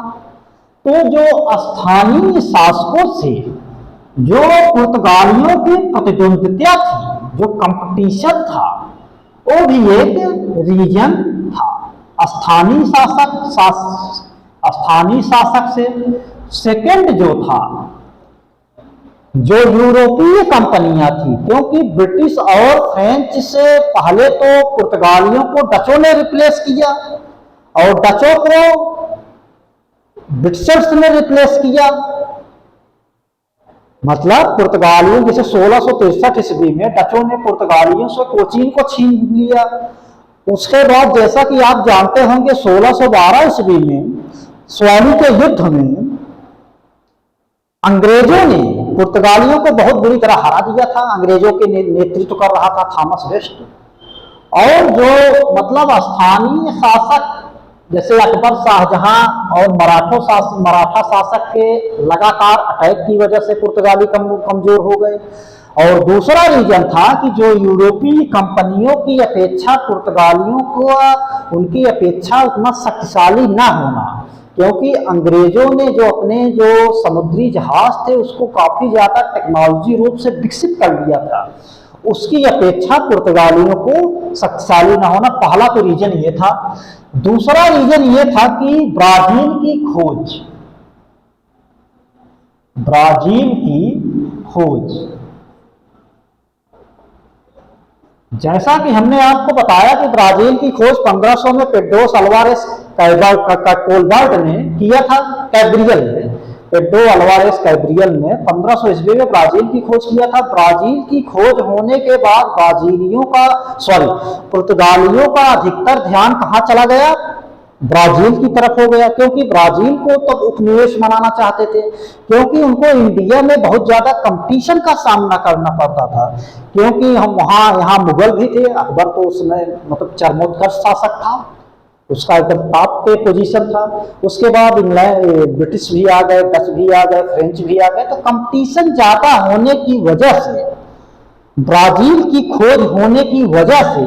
तो जो स्थानीय शासकों से जो पुर्तगालियों की प्रतिद्वंद्विता थी, जो कंपटीशन था, वो भी एक रीजन था। स्थानीय शासक से सेकंड जो था, जो यूरोपीय कंपनियां थी, क्योंकि ब्रिटिश और फ्रेंच से पहले तो पुर्तगालियों को डचों ने रिप्लेस किया और डचों को ब्रिटिशर्स ने रिप्लेस किया। मतलब पुर्तगालियों, जैसे 1663 ईस्वी में डचों ने पुर्तगालियों से कोचीन को छीन लिया। उसके बाद जैसा कि आप जानते होंगे 1612 ईस्वी में स्वाली के युद्ध में अंग्रेजों ने पुर्तगालियों को बहुत बुरी तरह हरा दिया था। अंग्रेजों के नेतृत्व कर रहा था थॉमस वेस्ट। और जो मतलब स्थानीय शासक जैसे अकबर, शाहजहां और मराठा शासक के लगातार अटैक की वजह से पुर्तगाली कमजोर हो गए। और दूसरा रीजन था कि जो यूरोपीय कंपनियों की अपेक्षा पुर्तगालियों को, उनकी अपेक्षा उतना शक्तिशाली ना होना, क्योंकि अंग्रेजों ने जो अपने जो समुद्री जहाज थे उसको काफी ज्यादा टेक्नोलॉजी रूप से विकसित कर लिया था, उसकी अपेक्षा पुर्तगालियों को शक्तिशाली ना होना, पहला तो रीजन ये था। दूसरा रीजन ये था कि ब्राजील की खोज, जैसा कि हमने आपको बताया कि ब्राजील की खोज 1500 में पेड्रो अल्वारेस कोलबर्ट ने किया था। पेड्रो अल्वारेस कैब्रियल ने 1500 ईस्वी में ब्राजील की खोज किया था। ब्राजील की खोज होने के बाद पुर्तगालियों का अधिकतर ध्यान कहां चला गया? ब्राजील की तरफ हो गया, क्योंकि ब्राजील को तब उपनिवेश बनाना चाहते थे, क्योंकि उनको इंडिया में बहुत ज्यादा कंपटीशन का सामना करना पड़ता था, क्योंकि हम यहाँ मुगल भी थे। अकबर तो उसमें मतलब चरमोत्कर्ष शासक था, उसका एकदम टॉप पे पोजीशन था। उसके बाद इंग्लैंड, ब्रिटिश भी आ गए, डच भी आ गए, फ्रेंच भी आ गए। तो कंपटीशन ज्यादा होने की वजह से, ब्राजील की खोज होने की वजह से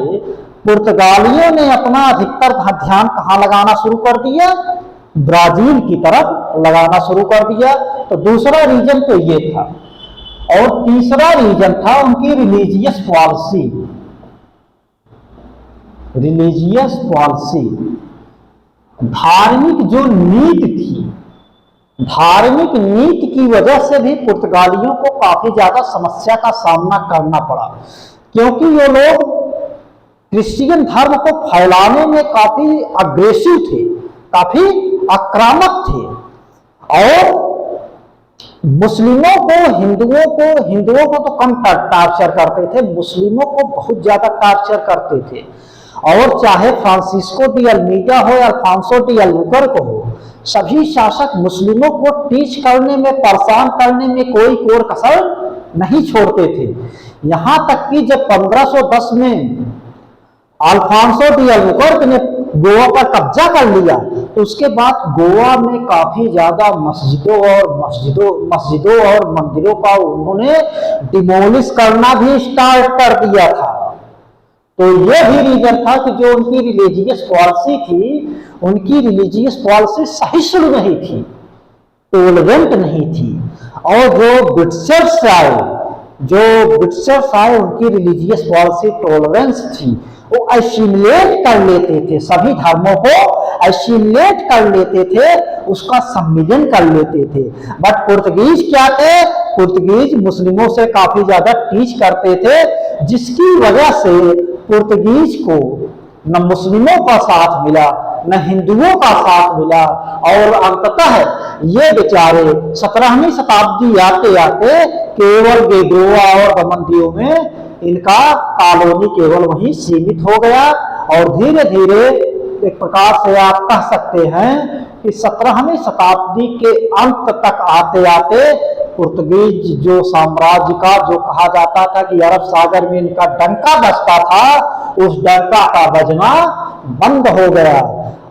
पुर्तगालियों ने अपना अधिकतर ध्यान कहां लगाना शुरू कर दिया? ब्राजील की तरफ लगाना शुरू कर दिया। तो दूसरा रीजन तो ये था। और तीसरा रीजन था उनकी रिलीजियस पॉलिसी, धार्मिक जो नीति थी, धार्मिक नीति की वजह से भी पुर्तगालियों को काफी ज्यादा समस्या का सामना करना पड़ा, क्योंकि ये लोग क्रिश्चियन धर्म को फैलाने में काफी अग्रेसिव थे, काफी आक्रामक थे। और मुस्लिमों को हिंदुओं को तो कम टार्चर करते थे, मुस्लिमों को बहुत ज्यादा टार्चर करते थे। और चाहे फ्रांसिस्को डी अल्मीडा हो या अल्फांसो डी अल्बुकर्क हो, सभी शासक मुस्लिमों को टीच करने में, परेशान करने में कोई कोर कसर नहीं छोड़ते थे। यहां तक कि जब 1510 में अल्फांसो डी अल्बुकर्क ने गोवा पर कब्जा कर लिया, तो उसके बाद गोवा में काफी ज्यादा मस्जिदों और मंदिरों का उन्होंने डिमोलिश करना भी स्टार्ट कर दिया था। तो यह भी रीजन था कि जो उनकी रिलीजियस पॉलिसी थी, उनकी रिलीजियस पॉलिसी सहिष्णु नहीं थी, टोलरेंट नहीं थी। और जो ब्रिटिशर्स आए उनकी रिलीजियस पॉलिसी टॉलरेंस थी, वो एसिमिलेट कर लेते थे, सभी धर्मों को एसिमिलेट कर लेते थे, उसका सम्मिलन कर लेते थे। बट पुर्तगीज क्या थे, पुर्तगीज मुस्लिमों से काफी ज्यादा टीच करते थे, जिसकी वजह से पुर्तगीज को न मुस्लिमों का साथ मिला, न हिंदुओं का साथ मिला, और अंततः ये बेचारे 17वीं शताब्दी आते आते केवल गोवा और दमन-दीव में इनका कॉलोनी केवल वहीं सीमित हो गया। और धीरे धीरे एक प्रकार से आप कह सकते हैं कि 17वीं शताब्दी के अंत तक आते आते पुर्तगीज जो साम्राज्य का, जो कहा जाता था कि अरब सागर में इनका डंका बजता था, उस डंका का बजना बंद हो गया।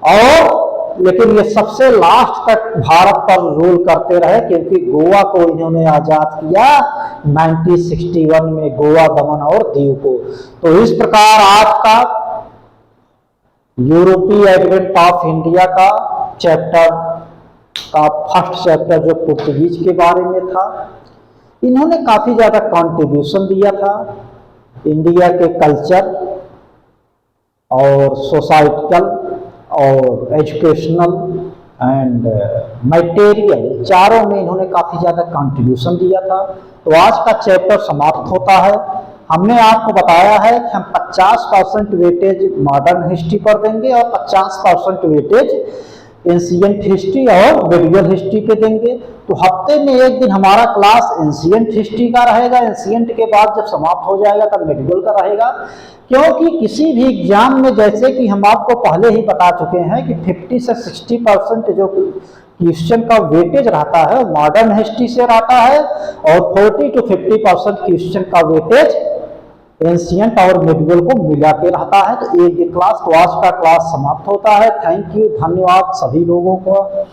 और लेकिन ये सबसे लास्ट तक भारत पर रूल करते रहे, क्योंकि गोवा को इन्होंने आजाद किया 1961 में, गोवा, दमन और दीव को। तो इस प्रकार आज का यूरोपीय एडवेंट ऑफ इंडिया का चैप्टर का फर्स्ट चैप्टर जो पुर्तगीज के बारे में था, इन्होंने काफी ज्यादा कंट्रीब्यूशन दिया था इंडिया के कल्चर और सोसाइटिकल और एजुकेशनल एंड मटेरियल, चारों में इन्होंने काफी ज्यादा कंट्रीब्यूशन दिया था। तो आज का चैप्टर समाप्त होता है। हमने आपको बताया है कि हम 50% वेटेज मॉडर्न हिस्ट्री पर देंगे और 50% वेटेज एंशिएंट हिस्ट्री और मेडिवल हिस्ट्री पे देंगे। तो हफ्ते में एक दिन हमारा क्लास एंशिएंट हिस्ट्री का रहेगा, एंशिएंट के बाद जब समाप्त हो जाएगा तब मेडिवल का रहेगा। क्योंकि किसी भी एग्जाम में, जैसे कि हम आपको पहले ही बता चुके हैं कि 50 से 60% जो क्वेश्चन का वेटेज रहता है मॉडर्न हिस्ट्री से रहता है, और 40 to 50% क्वेश्चन का वेटेज एंशिएंट और मेडिवल को मिला के रहता है। तो एक दिन क्लास, तो आज का क्लास समाप्त होता है। थैंक यू, धन्यवाद सभी लोगों को।